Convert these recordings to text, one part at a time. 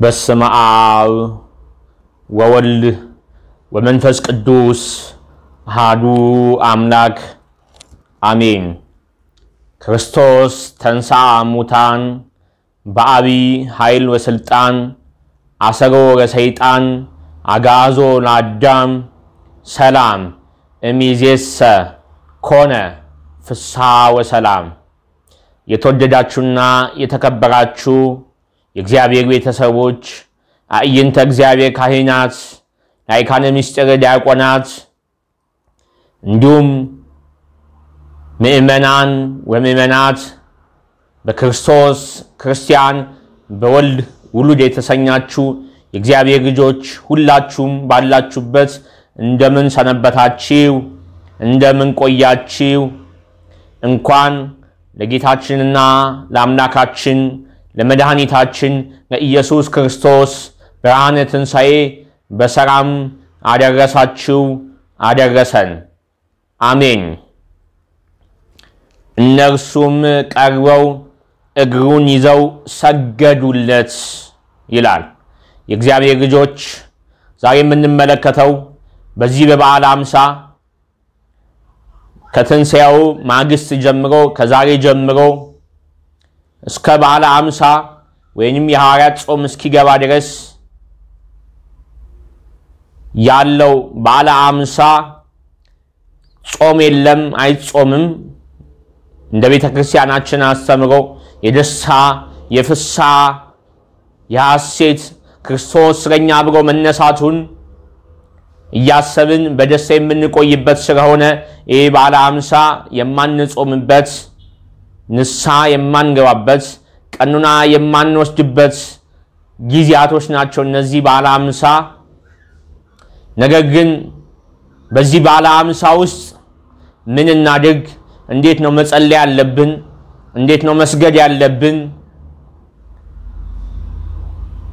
በስመ አብ ወወልድ ወመንፈስ ቅዱስ አሐዱ አምላክ አሜን። ክርስቶስ ተንሥአ እሙታን በአቢይ ኃይል ወስልጣን አሰሮ ለሰይጣን አግዓዞ ለአዳም ሰላም እምይእዜሰ ኮነ ፍስሐ ወሰላም። የተወደዳችሁና የተከበራችሁ የእግዚአብሔር ቤተሰቦች አዕይንተ እግዚአብሔር ካህናት ላይካነ ምስጢር ዲያቆናት እንዲሁም ምእመናን ወምእመናት በክርስቶስ ክርስቲያን በወልድ ውሉድ የተሰኛችሁ የእግዚአብሔር ልጆች ሁላችሁም ባላችሁበት እንደምን ሰነበታችሁ እንደምን ቆያችሁ? እንኳን ለጌታችንና ለአምላካችን ለመድኃኒታችን ለኢየሱስ ክርስቶስ ብርሃነ ትንሣኤ በሰላም አደረሳችሁ አደረሰን። አሜን። እነርሱም ቀርበው እግሩን ይዘው ሰገዱለት ይላል። የእግዚአብሔር ልጆች ዛሬ የምንመለከተው በዚህ በበዓለ ሃምሳ ከትንሣኤው ማግስት ጀምሮ ከዛሬ ጀምሮ እስከ በዓለ ሃምሳ ወይንም የሐዋርያት ጾም እስኪገባ ድረስ ያለው በዓለ ሃምሳ ጾም የለም አይጾምም። እንደ ቤተ ክርስቲያናችን አስተምሮ የደስታ የፍስሐ የሐሴት ክርስቶስ ስለኛ ብሎ መነሳቱን እያሰብን በደስታ የምንቆይበት ስለሆነ ይህ በዓለ ሃምሳ የማንጾምበት ንስሐ የማንገባበት ቀኑና የማንወስድበት ጊዜያቶች ናቸው እነዚህ በዓለ ሃምሳ። ነገር ግን በዚህ በዓለ ሃምሳ ውስጥ ምን እናድርግ? እንዴት ነው መጸለይ ያለብን? እንዴት ነው መስገድ ያለብን?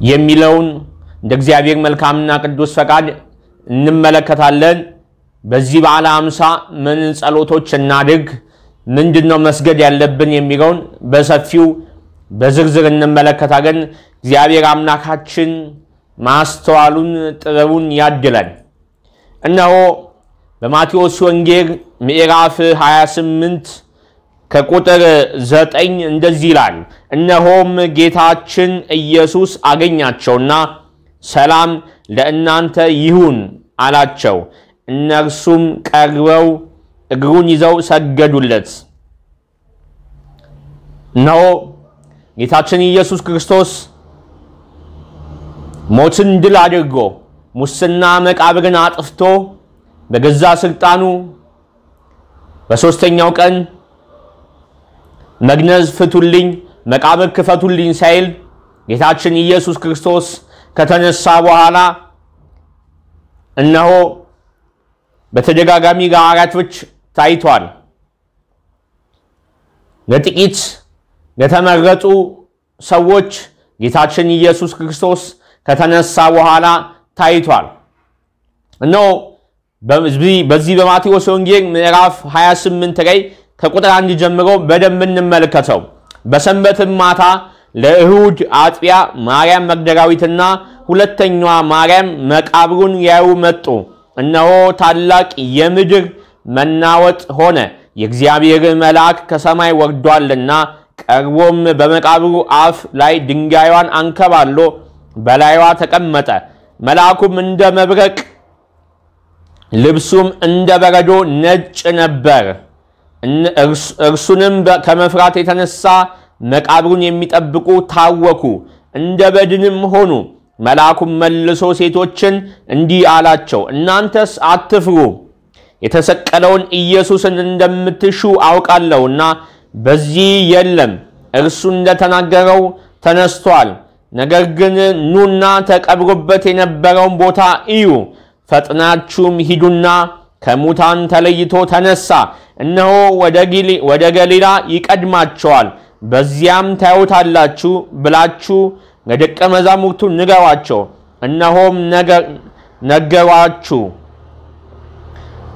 የሚለውን እንደ እግዚአብሔር መልካምና ቅዱስ ፈቃድ እንመለከታለን። በዚህ በዓለ ሃምሳ ምን ጸሎቶች እናድርግ? ምንድነው መስገድ ያለብን የሚለውን በሰፊው በዝርዝር እንመለከታለን። እግዚአብሔር አምላካችን ማስተዋሉን ጥበቡን ያድለን። እነሆ በማቴዎስ ወንጌል ምዕራፍ 28 ከቁጥር 9 እንደዚህ ይላል። እነሆም ጌታችን ኢየሱስ አገኛቸውና ሰላም ለእናንተ ይሁን አላቸው። እነርሱም ቀርበው እግሩን ይዘው ሰገዱለት። እነሆ ጌታችን ኢየሱስ ክርስቶስ ሞትን ድል አድርጎ ሙስና መቃብርን አጥፍቶ በገዛ ስልጣኑ በሶስተኛው ቀን መግነዝ ፍቱልኝ መቃብር ክፈቱልኝ ሳይል ጌታችን ኢየሱስ ክርስቶስ ከተነሳ በኋላ እነሆ በተደጋጋሚ ሐዋርያቶች ታይቷል። ለጥቂት ለተመረጡ ሰዎች ጌታችን ኢየሱስ ክርስቶስ ከተነሳ በኋላ ታይቷል። እነሆ በዚህ በማቴዎስ ወንጌል ምዕራፍ 28 ላይ ከቁጥር 1 ጀምሮ በደንብ እንመለከተው። በሰንበትም ማታ ለእሁድ አጥቢያ ማርያም መግደላዊትና ሁለተኛዋ ማርያም መቃብሩን ያዩ መጡ። እነሆ ታላቅ የምድር መናወጥ ሆነ፣ የእግዚአብሔር መልአክ ከሰማይ ወርዷልና ቀርቦም በመቃብሩ አፍ ላይ ድንጋዩን አንከባሎ በላይዋ ተቀመጠ። መልአኩም እንደ መብረቅ ልብሱም እንደ በረዶ ነጭ ነበር። እርሱንም ከመፍራት የተነሳ መቃብሩን የሚጠብቁ ታወኩ፣ እንደ በድንም ሆኑ። መልአኩም መልሶ ሴቶችን እንዲህ አላቸው፣ እናንተስ አትፍሩ፣ የተሰቀለውን ኢየሱስን እንደምትሹ አውቃለሁና በዚህ የለም፣ እርሱ እንደተናገረው ተነስቷል። ነገር ግን ኑና ተቀብሮበት የነበረውን ቦታ እዩ። ፈጥናችሁም ሂዱና ከሙታን ተለይቶ ተነሳ፣ እነሆ ወደ ገሊላ ይቀድማቸዋል፣ በዚያም ታዩታላችሁ ብላችሁ ለደቀ መዛሙርቱ ንገሯቸው። እነሆም ነገሯችሁ።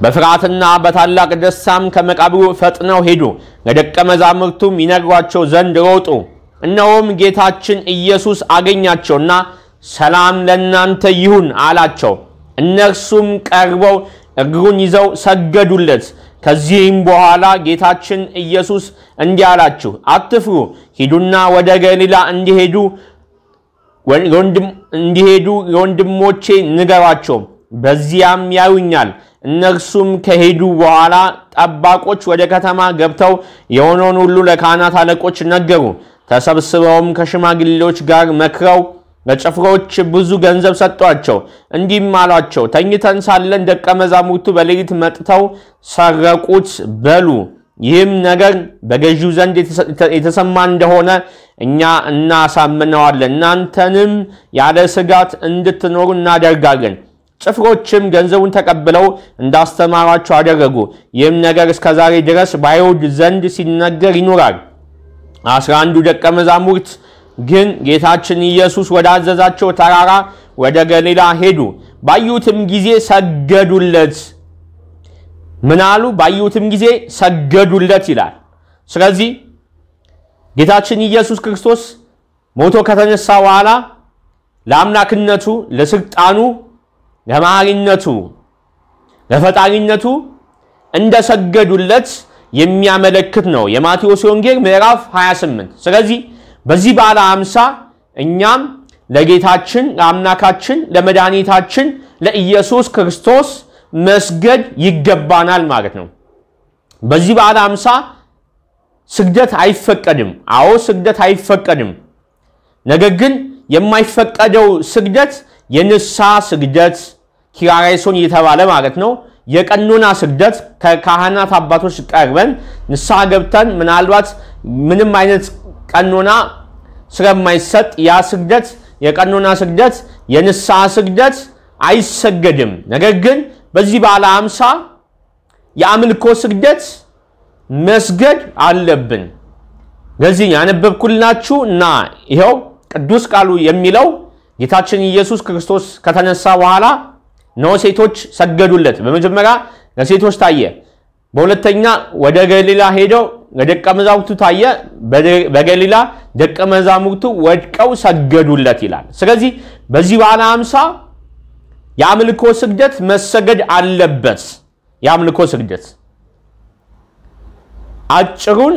በፍርሃትና በታላቅ ደስታም ከመቃብሩ ፈጥነው ሄዱ፣ ለደቀ መዛሙርቱም ይነግሯቸው ዘንድ ሮጡ። እነሆም ጌታችን ኢየሱስ አገኛቸውና ሰላም ለእናንተ ይሁን አላቸው። እነርሱም ቀርበው እግሩን ይዘው ሰገዱለት። ከዚህም በኋላ ጌታችን ኢየሱስ እንዲህ አላቸው፣ አትፍሩ፣ ሂዱና ወደ ገሊላ እንዲሄዱ ለወንድሞቼ ንገሯቸው፣ በዚያም ያዩኛል። እነርሱም ከሄዱ በኋላ ጠባቆች ወደ ከተማ ገብተው የሆነውን ሁሉ ለካህናት አለቆች ነገሩ። ተሰብስበውም ከሽማግሌዎች ጋር መክረው ለጭፍሮች ብዙ ገንዘብ ሰጧቸው። እንዲህም አሏቸው፣ ተኝተን ሳለን ደቀ መዛሙርቱ በሌሊት መጥተው ሰረቁት በሉ። ይህም ነገር በገዢው ዘንድ የተሰማ እንደሆነ እኛ እናሳምነዋለን፣ እናንተንም ያለ ስጋት እንድትኖሩ እናደርጋለን። ጭፍሮችም ገንዘቡን ተቀብለው እንዳስተማሯቸው አደረጉ። ይህም ነገር እስከዛሬ ድረስ በአይሁድ ዘንድ ሲነገር ይኖራል። 11 ደቀ መዛሙርት ግን ጌታችን ኢየሱስ ወዳዘዛቸው ተራራ ወደ ገሊላ ሄዱ። ባዩትም ጊዜ ሰገዱለት። ምን አሉ? ባዩትም ጊዜ ሰገዱለት ይላል። ስለዚህ ጌታችን ኢየሱስ ክርስቶስ ሞቶ ከተነሳ በኋላ ለአምላክነቱ፣ ለስልጣኑ፣ ለማሪነቱ፣ ለፈጣሪነቱ እንደሰገዱለት የሚያመለክት ነው የማቴዎስ ወንጌል ምዕራፍ 28። ስለዚህ በዚህ በዓለ ሃምሳ እኛም ለጌታችን ለአምላካችን ለመድኃኒታችን ለኢየሱስ ክርስቶስ መስገድ ይገባናል ማለት ነው። በዚህ በዓለ ሃምሳ ስግደት አይፈቀድም። አዎ ስግደት አይፈቀድም። ነገር ግን የማይፈቀደው ስግደት የንስሐ ስግደት ኪራይሶን እየተባለ ማለት ነው። የቀኖና ስግደት ከካህናት አባቶች ቀርበን ንስሐ ገብተን ምናልባት ምንም አይነት ቀኖና ስለማይሰጥ ያ ስግደት የቀኖና ስግደት የንስሐ ስግደት አይሰገድም። ነገር ግን በዚህ በዓለ ሃምሳ የአምልኮ ስግደት መስገድ አለብን። ለዚህ ያነበብኩላችሁ እና ይሄው ቅዱስ ቃሉ የሚለው ጌታችን ኢየሱስ ክርስቶስ ከተነሳ በኋላ ነው ሴቶች ሰገዱለት። በመጀመሪያ ለሴቶች ታየ፣ በሁለተኛ ወደ ገሊላ ሄደው ለደቀ መዛሙርቱ ታየ። በገሊላ ደቀ መዛሙርቱ ወድቀው ሰገዱለት ይላል። ስለዚህ በዚህ በዓለ ሃምሳ የአምልኮ ስግደት መሰገድ አለበት። የአምልኮ ስግደት አጭሩን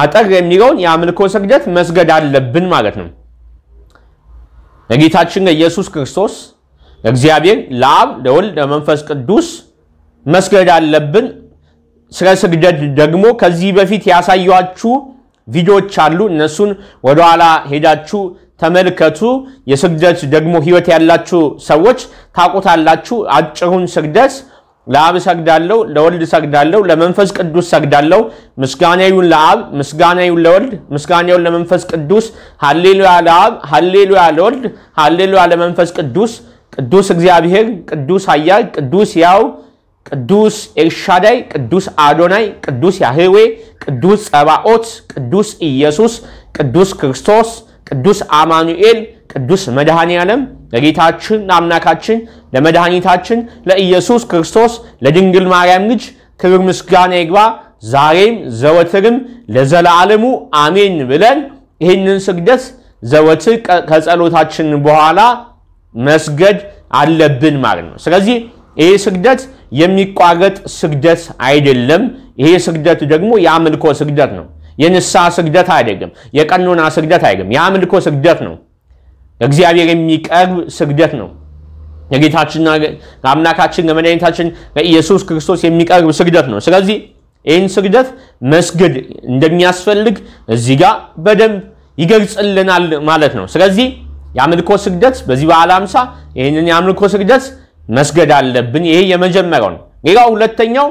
አጠር የሚለውን የአምልኮ ስግደት መስገድ አለብን ማለት ነው። ለጌታችን ለኢየሱስ ክርስቶስ ለእግዚአብሔር ለአብ ለወልድ ለመንፈስ ቅዱስ መስገድ አለብን። ስለ ስግደት ደግሞ ከዚህ በፊት ያሳያችሁ ቪዲዮዎች አሉ። እነሱን ወደ ኋላ ሄዳችሁ ተመልከቱ። የስግደት ደግሞ ህይወት ያላችሁ ሰዎች ታውቁታላችሁ። አጭሩን ስግደት ለአብ ሰግዳለሁ፣ ለወልድ ሰግዳለሁ፣ ለመንፈስ ቅዱስ ሰግዳለሁ፣ ምስጋና ይሁን ለአብ፣ ምስጋና ይሁን ለወልድ፣ ምስጋና ይሁን ለመንፈስ ቅዱስ፣ ሃሌሉያ ለአብ፣ ሃሌሉያ ለወልድ፣ ሃሌሉያ ለመንፈስ ቅዱስ፣ ቅዱስ እግዚአብሔር፣ ቅዱስ ኃያል፣ ቅዱስ ያው፣ ቅዱስ ኤልሻዳይ፣ ቅዱስ አዶናይ፣ ቅዱስ ያህዌ፣ ቅዱስ ጸባኦት፣ ቅዱስ ኢየሱስ፣ ቅዱስ ክርስቶስ፣ ቅዱስ አማኑኤል፣ ቅዱስ መድኃኔ ዓለም ለጌታችን ለአምላካችን ለመድኃኒታችን ለኢየሱስ ክርስቶስ ለድንግል ማርያም ልጅ ክብር ምስጋና ይግባ ዛሬም ዘወትርም ለዘላለሙ አሜን ብለን ይህንን ስግደት ዘወትር ከጸሎታችን በኋላ መስገድ አለብን ማለት ነው። ስለዚህ ይሄ ስግደት የሚቋረጥ ስግደት አይደለም። ይሄ ስግደት ደግሞ የአምልኮ ስግደት ነው። የንስሐ ስግደት አይደለም። የቀኖና ስግደት አይደለም። የአምልኮ ስግደት ነው። ለእግዚአብሔር የሚቀርብ ስግደት ነው። የጌታችንና አምላካችን ለመድኃኒታችን ለኢየሱስ ክርስቶስ የሚቀርብ ስግደት ነው። ስለዚህ ይህን ስግደት መስገድ እንደሚያስፈልግ እዚህ ጋር በደንብ ይገልጽልናል ማለት ነው። ስለዚህ የአምልኮ ስግደት በዚህ በዓለ ሃምሳ ይህንን የአምልኮ ስግደት መስገድ አለብን። ይሄ የመጀመሪያው ነው። ሌላው ሁለተኛው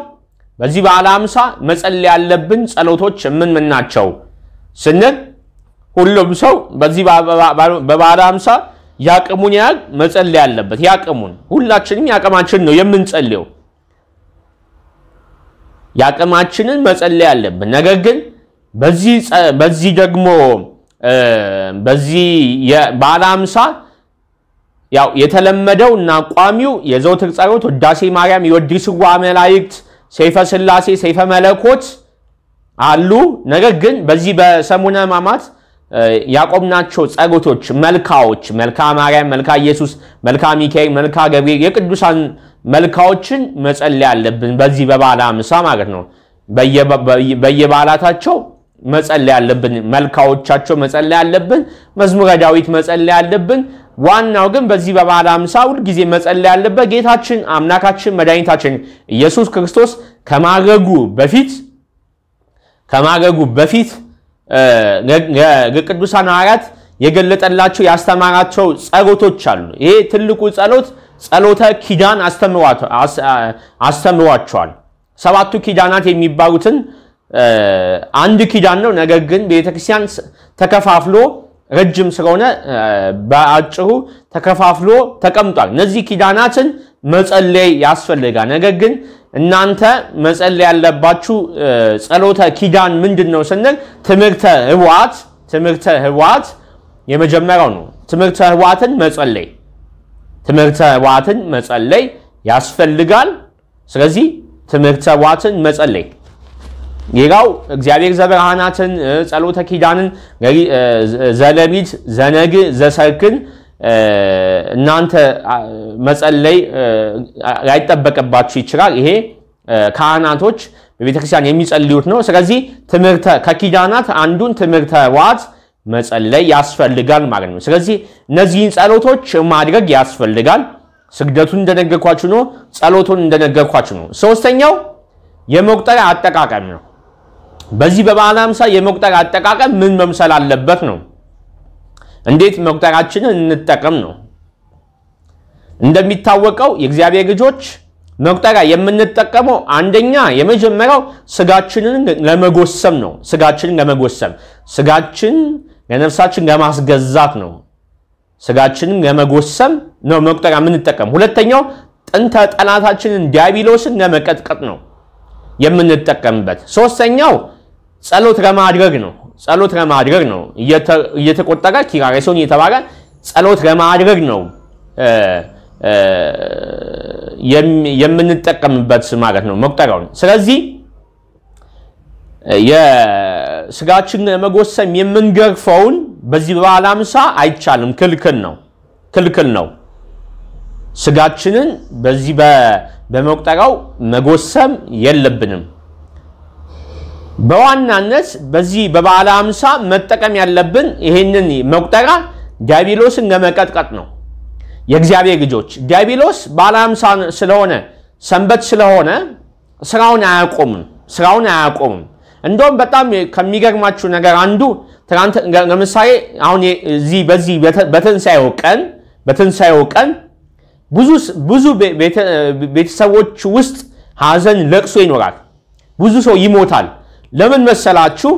በዚህ በዓለ ሃምሳ መጸለይ ያለብን ጸሎቶች ምን ናቸው ስንል ሁሉም ሰው በዚህ በበዓለ ሃምሳ ያቅሙን ያህል መጸለይ ያለበት። ያቅሙን ሁላችንም ያቅማችን ነው የምንጸልየው። ያቅማችንን መጸለይ ያለብን። ነገር ግን በዚህ ደግሞ በዚህ በዓለ ሃምሳ ያው የተለመደውና ቋሚው የዘወትር ጸሎት ውዳሴ ማርያም፣ የወዲስዋ መላእክት፣ ሰይፈ ሥላሴ፣ ሰይፈ መለኮት አሉ። ነገር ግን በዚህ በሰሙነ ሕማማት ያቆምናቸው ጸሎቶች መልካዎች መልካ ማርያም፣ መልካ ኢየሱስ፣ መልካ ሚካኤል፣ መልካ ገብርኤል የቅዱሳን መልካዎችን መጸለይ ያለብን በዚህ በበዓለ ሃምሳ ማለት ነው። በየበዓላታቸው መጸለይ ያለብን መልካዎቻቸው መጸለይ ያለብን፣ መዝሙረ ዳዊት መጸለይ ያለብን። ዋናው ግን በዚህ በበዓለ ሃምሳ ሁሉ ጊዜ መጸለይ ያለበት ጌታችን አምላካችን መድኃኒታችን ኢየሱስ ክርስቶስ ከማረጉ በፊት ለቅዱሳን ሐዋርያት የገለጠላቸው ያስተማራቸው ጸሎቶች አሉ። ይሄ ትልቁ ጸሎተ ኪዳን አስተምሯቸዋል። ሰባቱ ኪዳናት የሚባሉትን አንድ ኪዳን ነው። ነገር ግን ቤተክርስቲያን ተከፋፍሎ ረጅም ስለሆነ በአጭሩ ተከፋፍሎ ተቀምጧል። እነዚህ ኪዳናትን መጸለይ ያስፈልጋል። ነገር ግን እናንተ መጸለይ ያለባችሁ ጸሎተ ኪዳን ምንድነው ስንል ትምህርተ ኅቡዓት የመጀመሪያው ነው። ትምህርተ ኅቡዓትን መጸለይ ያስፈልጋል። ስለዚህ ትምህርተ ኅቡዓትን መጸለይ ሌላው እግዚአብሔር ዘብርሃናትን ጸሎተ ኪዳንን ዘለሊት ዘነግ ዘሰርክን እናንተ መጸለይ ላይጠበቅባችሁ ይችላል። ይሄ ካህናቶች በቤተክርስቲያን የሚጸልዩት ነው። ስለዚህ ከኪዳናት አንዱን ትምህርተ ኅቡዓት መጸለይ ያስፈልጋል ማለት ነው። ስለዚህ እነዚህን ጸሎቶች ማድረግ ያስፈልጋል። ስግደቱን እንደነገርኳችሁ ነው። ጸሎቱን እንደነገርኳችሁ ነው። ሶስተኛው የመቁጠሪያ አጠቃቀም ነው። በዚህ በበዓለ ሃምሳ የመቁጠሪያ አጠቃቀም ምን መምሰል አለበት ነው። እንዴት መቁጠሪያችንን እንጠቀም ነው። እንደሚታወቀው የእግዚአብሔር ልጆች መቁጠሪያ የምንጠቀመው አንደኛ የመጀመሪያው ስጋችንን ለመጎሰም ነው። ስጋችንን ለነፍሳችን ለማስገዛት ነው። ስጋችንን ለመጎሰም ነው መቁጠሪያ የምንጠቀም። ሁለተኛው ጥንተ ጠላታችንን ዲያብሎስን ለመቀጥቀጥ ነው የምንጠቀምበት። ሶስተኛው ጸሎት ለማድረግ ነው። እየተቆጠረ ኪራሬሶን እየተባለ ጸሎት ለማድረግ ነው የምንጠቀምበት ማለት ነው መቁጠሪያውን። ስለዚህ የስጋችን ለመጎሰም የምንገርፈውን በዚህ በበዓለ ሃምሳ አይቻልም፣ ክልክል ነው። ስጋችንን በዚህ በመቁጠሪያው መጎሰም የለብንም። በዋናነት በዚህ በበዓለ ሃምሳ መጠቀም ያለብን ይሄንን መቁጠሪያ ዲያብሎስን ለመቀጥቀጥ ነው። የእግዚአብሔር ልጆች ዲያብሎስ በበዓለ ሃምሳ ስለሆነ ሰንበት ስለሆነ ስራውን አያቆምም። እንደውም በጣም ከሚገርማችሁ ነገር አንዱ ትናንት ለምሳሌ አሁን በዚህ በትንሣኤው ቀን ብዙ ቤተሰቦች ውስጥ ሐዘን ለቅሶ ይኖራል። ብዙ ሰው ይሞታል። ለምን መሰላችሁ?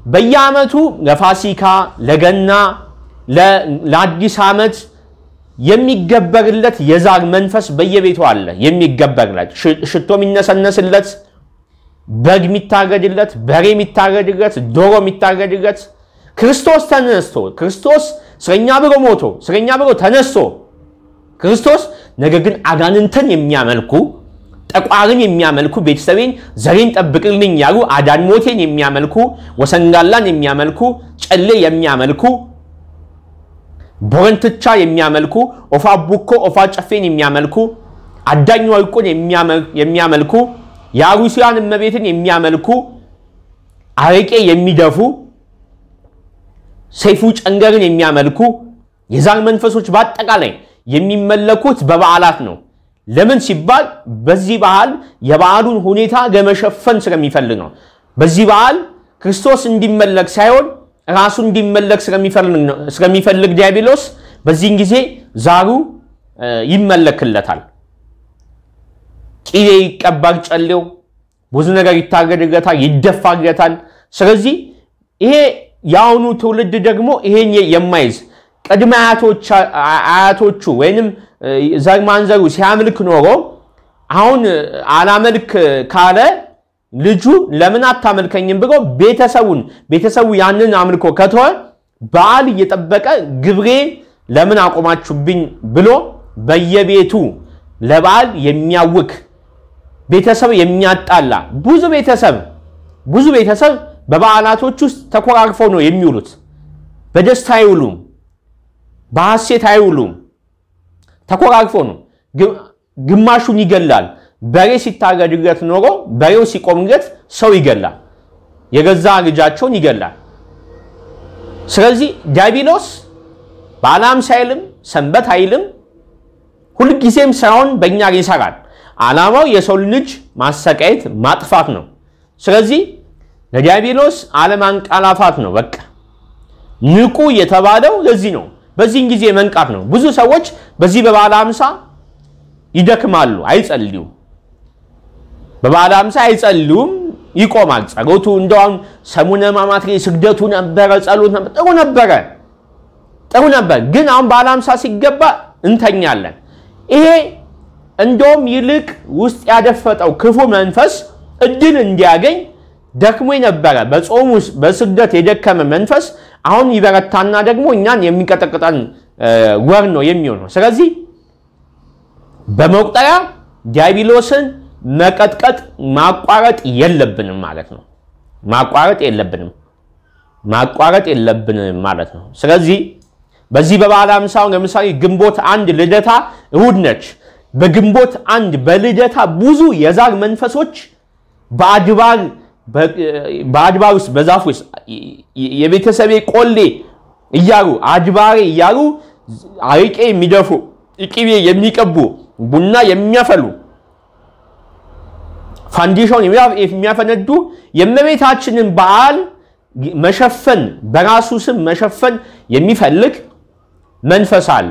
በየዓመቱ ለፋሲካ፣ ለገና፣ ለአዲስ ዓመት የሚገበርለት የዛር መንፈስ በየቤቱ አለ። የሚገበርለት ሽቶ የሚነሰነስለት፣ በግ የሚታረድለት፣ በሬ የሚታረድለት፣ ዶሮ የሚታረድለት ክርስቶስ ተነስቶ ክርስቶስ ስለኛ ብሎ ሞቶ ስለኛ ብሎ ተነስቶ ክርስቶስ ነገር ግን አጋንንትን የሚያመልኩ ጠቋርን የሚያመልኩ ቤተሰቤን ዘሬን ጠብቅልኝ ያሉ አዳን ሞቴን የሚያመልኩ ወሰንጋላን የሚያመልኩ ጨሌ የሚያመልኩ ቦረንትቻ የሚያመልኩ ኦፋ ቡኮ ኦፋ ጨፌን የሚያመልኩ አዳኝ ወርቁን የሚያመልኩ ያሩሲያን እመቤትን የሚያመልኩ አረቄ የሚደፉ ሰይፉ ጨንገርን የሚያመልኩ የዛር መንፈሶች በአጠቃላይ የሚመለኩት በበዓላት ነው ለምን ሲባል በዚህ በዓል የበዓሉን ሁኔታ ለመሸፈን ስለሚፈልግ ነው በዚህ በዓል ክርስቶስ እንዲመለክ ሳይሆን ራሱ እንዲመለክ ስለሚፈልግ ዲያብሎስ በዚህ ጊዜ ዛሩ ይመለክለታል ቂሌ ይቀባል ጨሌው ብዙ ነገር ይታገድለታል ይደፋለታል ስለዚህ ይሄ ያውኑ ትውልድ ደግሞ ይሄን የማይዝ ቀድመ አያቶቹ ወይንም ዘር ማንዘሩ ሲያመልክ ኖሮ አሁን አላመልክ ካለ ልጁ ለምን አታመልከኝም ብሎ ቤተሰቡ ያንን አምልኮ ከተወ በዓል እየጠበቀ ግብሬ ለምን አቆማችሁብኝ ብሎ በየቤቱ ለበዓል የሚያውክ ቤተሰብ የሚያጣላ ብዙ ቤተሰብ በበዓላቶች ውስጥ ተቆራርፈው ነው የሚውሉት በደስታ አይውሉም በሐሴት አይውሉም ተቆራርፈው ነው ግማሹን ይገላል በሬ ሲታገድለት ኖሮ በሬው ሲቆምለት ሰው ይገላል የገዛ ልጃቸውን ይገላል ስለዚህ ዲያብሎስ በዓላም ሳይልም ሰንበት አይልም ሁሉ ጊዜም ሳይሆን በእኛ ይሰራል ዓላማው የሰው ልጅ ማሰቃየት ማጥፋት ነው ስለዚህ ለዲያብሎስ ዓለም አንቃላፋት ነው በቃ ንቁ የተባለው ለዚህ ነው በዚህ ጊዜ መንቃት ነው ብዙ ሰዎች በዚህ በበዓለ ሃምሳ ይደክማሉ አይጸልዩም በበዓለ ሃምሳ አይጸልዩም ይቆማል ጸሎቱ እንደው ሰሙነ ሕማማት ላይ ስግደቱ ነበር ጸሎት ነበር ጥሩ ነበር ግን አሁን በዓለ ሃምሳ ሲገባ እንተኛለን ይሄ እንደውም ይልቅ ውስጥ ያደፈጠው ክፉ መንፈስ እድል እንዲያገኝ ደክሞ ነበር በጾም ውስጥ በስግደት የደከመ መንፈስ አሁን ይበረታና ደግሞ እኛን የሚቀጠቅጠን ወር ነው የሚሆነው ስለዚህ በመቁጠሪያ ዲያብሎስን መቀጥቀጥ ማቋረጥ የለብንም ማለት ነው ማቋረጥ የለብንም ማለት ነው ስለዚህ በዚህ በበዓለ ሃምሳው ለምሳሌ ግንቦት 1 ልደታ እሁድ ነች በግንቦት 1 በልደታ ብዙ የዛር መንፈሶች በአድባር ውስጥ በዛፍ ውስጥ የቤተሰቤ ቆሌ እያሉ አድባሬ እያሉ አሪቄ የሚደፉ ቅቤ የሚቀቡ ቡና የሚያፈሉ ፋንዲሽን የሚያፈነዱ የእመቤታችንን በዓል መሸፈን በራሱ ስም መሸፈን የሚፈልግ መንፈስ አለ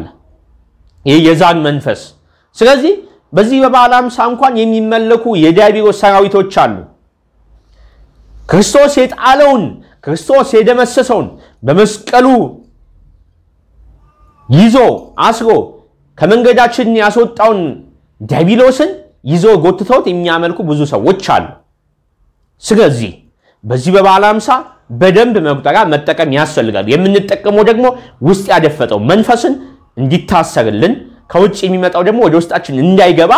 ይሄ የዛር መንፈስ ስለዚህ በዚህ በበዓለ ሃምሳ እንኳን የሚመለኩ የዲያብሎስ ሰራዊቶች አሉ ክርስቶስ የጣለውን ክርስቶስ የደመሰሰውን በመስቀሉ ይዞ አስሮ ከመንገዳችን ያስወጣውን ዲያብሎስን ይዞ ጎትተውት የሚያመልኩ ብዙ ሰዎች አሉ ስለዚህ በዚህ በበዓለ ሃምሳ በደንብ መቁጠሪያ መጠቀም ያስፈልጋል የምንጠቀመው ደግሞ ውስጥ ያደፈጠው መንፈስን እንዲታሰርልን ከውጭ የሚመጣው ደግሞ ወደ ውስጣችን እንዳይገባ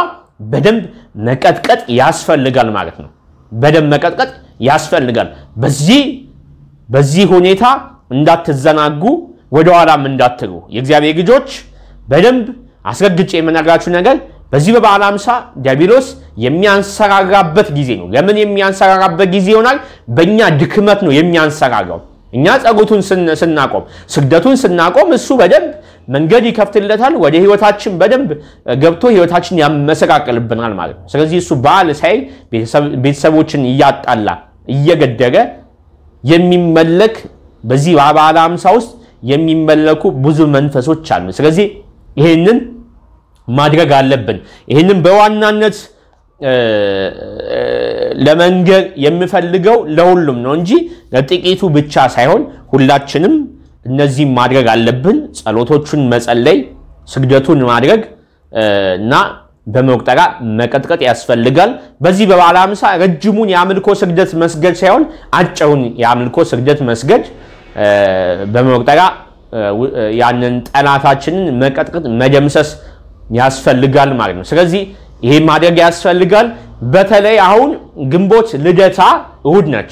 በደንብ መቀጥቀጥ ያስፈልጋል ማለት ነው በደንብ መቀጥቀጥ ያስፈልጋል በዚህ ሁኔታ እንዳትዘናጉ ወደ ኋላም እንዳትሩ የእግዚአብሔር ልጆች በደንብ አስረግጬ የምነግራችሁ ነገር በዚህ በበዓለ ሃምሳ ዲያብሎስ የሚያንሰራራበት ጊዜ ነው ለምን የሚያንሰራራበት ጊዜ ይሆናል በእኛ ድክመት ነው የሚያንሰራራው እኛ ጸሎቱን ስናቆም ስግደቱን ስናቆም እሱ በደንብ መንገድ ይከፍትለታል ወደ ህይወታችን በደንብ ገብቶ ህይወታችን ያመሰቃቀልብናል ማለት ነው ስለዚህ እሱ በዓል ሳይል ቤተሰቦችን እያጣላ እየገደረ የሚመለክ በዚህ በበዓለ ሃምሳ ውስጥ የሚመለኩ ብዙ መንፈሶች አሉ ስለዚህ ይሄንን ማድረግ አለብን ይሄንን በዋናነት ለመንገር የምፈልገው ለሁሉም ነው እንጂ ለጥቂቱ ብቻ ሳይሆን ሁላችንም እነዚህ ማድረግ አለብን ጸሎቶቹን መጸለይ ስግደቱን ማድረግ እና በመቁጠሪያ መቀጥቀጥ ያስፈልጋል በዚህ በበዓለ ሃምሳ ረጅሙን የአምልኮ ስግደት መስገድ ሳይሆን አጭሩን የአምልኮ ስግደት መስገድ በመቁጠሪያ ያንን ጠላታችንን መቀጥቀጥ መደምሰስ ያስፈልጋል ማለት ነው ስለዚህ ይሄ ማድረግ ያስፈልጋል በተለይ አሁን ግንቦት ልደታ እሁድ ነች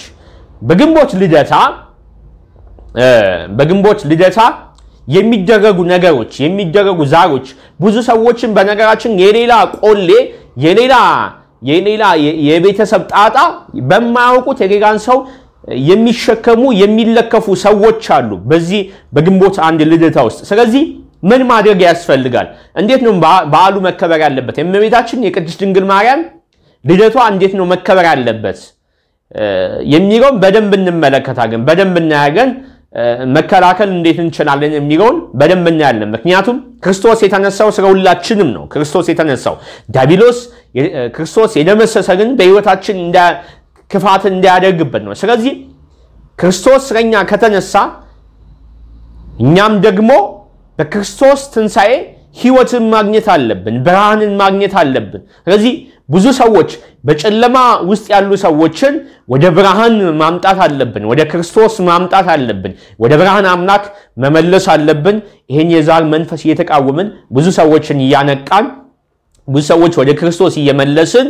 በግንቦት ልደታ የሚደረጉ ነገሮች የሚደረጉ ዛሮች ብዙ ሰዎችን በነገራችን የሌላ ቆሌ የሌላ የቤተሰብ ጣጣ በማያውቁት የሌላን ሰው የሚሸከሙ የሚለከፉ ሰዎች አሉ በዚህ በግንቦት 1 ልደታ ውስጥ ስለዚህ ምን ማድረግ ያስፈልጋል? እንዴት ነው በዓሉ መከበር ያለበት? የእመቤታችን የቅድስት ድንግል ማርያም ልደቷ እንዴት ነው መከበር ያለበት የሚለውን በደንብ እንመለከታለን፣ በደንብ እናያለን። መከላከል እንዴት እንችላለን የሚለውን በደንብ እናያለን። ምክንያቱም ክርስቶስ የተነሳው ስለ ሁላችንም ነው። ክርስቶስ የተነሳው ዲያብሎስ ክርስቶስ የደመሰሰልን በህይወታችን ክፋት እንዳያደርግበት ነው። ስለዚህ ክርስቶስ ስለኛ ከተነሳ እኛም ደግሞ በክርስቶስ ትንሣኤ ህይወትን ማግኘት አለብን፣ ብርሃንን ማግኘት አለብን። ስለዚህ ብዙ ሰዎች በጨለማ ውስጥ ያሉ ሰዎችን ወደ ብርሃን ማምጣት አለብን፣ ወደ ክርስቶስ ማምጣት አለብን፣ ወደ ብርሃን አምላክ መመለስ አለብን። ይሄን የዛር መንፈስ እየተቃወምን ብዙ ሰዎችን እያነቃን ብዙ ሰዎች ወደ ክርስቶስ እየመለስን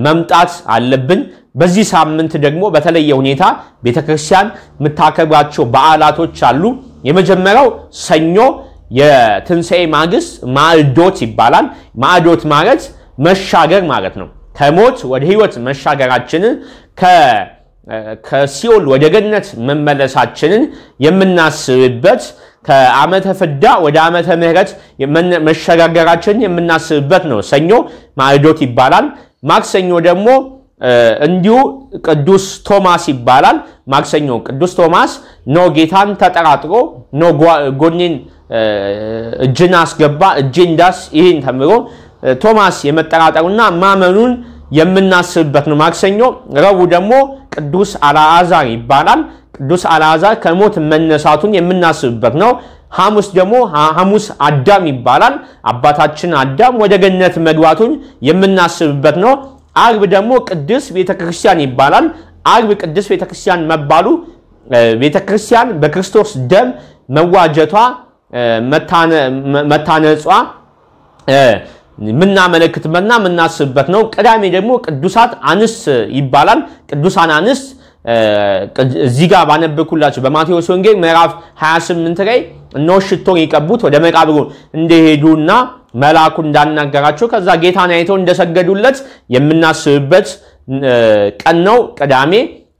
መምጣት አለብን። በዚህ ሳምንት ደግሞ በተለየ ሁኔታ ቤተክርስቲያን የምታከብራቸው በዓላቶች አሉ። የመጀመሪያው ሰኞ የትንሣኤ ማግስት ማዕዶት ይባላል። ማዕዶት ማለት መሻገር ማለት ነው። ከሞት ወደ ህይወት መሻገራችንን ከሲኦል ወደ ገነት መመለሳችንን የምናስብበት ከዓመተ ፍዳ ወደ ዓመተ ምህረት መሸጋገራችንን የምናስብበት ነው። ሰኞ ማዕዶት ይባላል። ማክሰኞ ደግሞ እንዲሁ ቅዱስ ቶማስ ይባላል። ማክሰኞ ቅዱስ ቶማስ ነው ጌታን ተጠራጥሮ ነው ጎኔን እጅን አስገባ እጄን ዳስ ይሄን ተምሮ ቶማስ የመጠራጠሩና ማመኑን የምናስብበት ነው ማክሰኞ። ረቡዕ ደግሞ ቅዱስ አልዓዛር ይባላል። ቅዱስ አልዓዛር ከሞት መነሳቱን የምናስብበት ነው። ሐሙስ ደግሞ ሐሙስ አዳም ይባላል። አባታችን አዳም ወደ ገነት መግባቱን የምናስብበት ነው። አርብ ደግሞ ቅድስት ቤተክርስቲያን ይባላል። አርብ ቅድስት ቤተክርስቲያን መባሉ ቤተክርስቲያን በክርስቶስ ደም መዋጀቷ መታነጿ ምናመለክትበትና ምናስብበት ነው። ቅዳሜ ደግሞ ቅዱሳት አንስት ይባላል። ቅዱሳን አንስት እዚህ ጋር ባነበብኩላችሁ በማቴዎስ ወንጌል ምዕራፍ 28 ላይ እነሆ ሽቶን ይቀቡት ወደ መቃብሩ እንደሄዱና መልአኩ እንዳናገራቸው ከዛ ጌታን አይተው እንደሰገዱለት የምናስብበት ቀን ነው ቅዳሜ።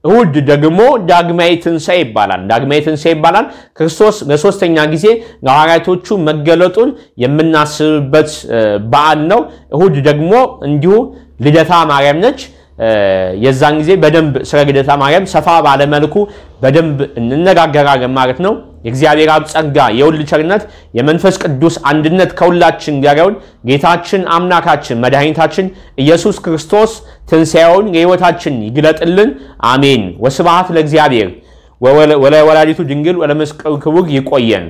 እሁድ ደግሞ ዳግማዊ ትንሣኤ ይባላል። ዳግማዊ ትንሣኤ ይባላል። ክርስቶስ ለሶስተኛ ጊዜ ለሐዋርያቶቹ መገለጡን የምናስብበት በዓል ነው። እሁድ ደግሞ እንዲሁ ልደታ ማርያም ነች። የዛን ጊዜ በደንብ ስለ ልደታ ማርያም ሰፋ ባለ መልኩ በደንብ እንነጋገራለን ማለት ነው። የእግዚአብሔር አብ ጸጋ፣ የወልድ ቸርነት፣ የመንፈስ ቅዱስ አንድነት ከሁላችን ጋር ይሁን። ጌታችን አምላካችን መድኃኒታችን ኢየሱስ ክርስቶስ ትንሣኤውን ለሕይወታችን ይግለጥልን። አሜን። ወስብሐት ለእግዚአብሔር ወለወላዲቱ ድንግል ወለመስቀሉ ክቡር። ይቆየን።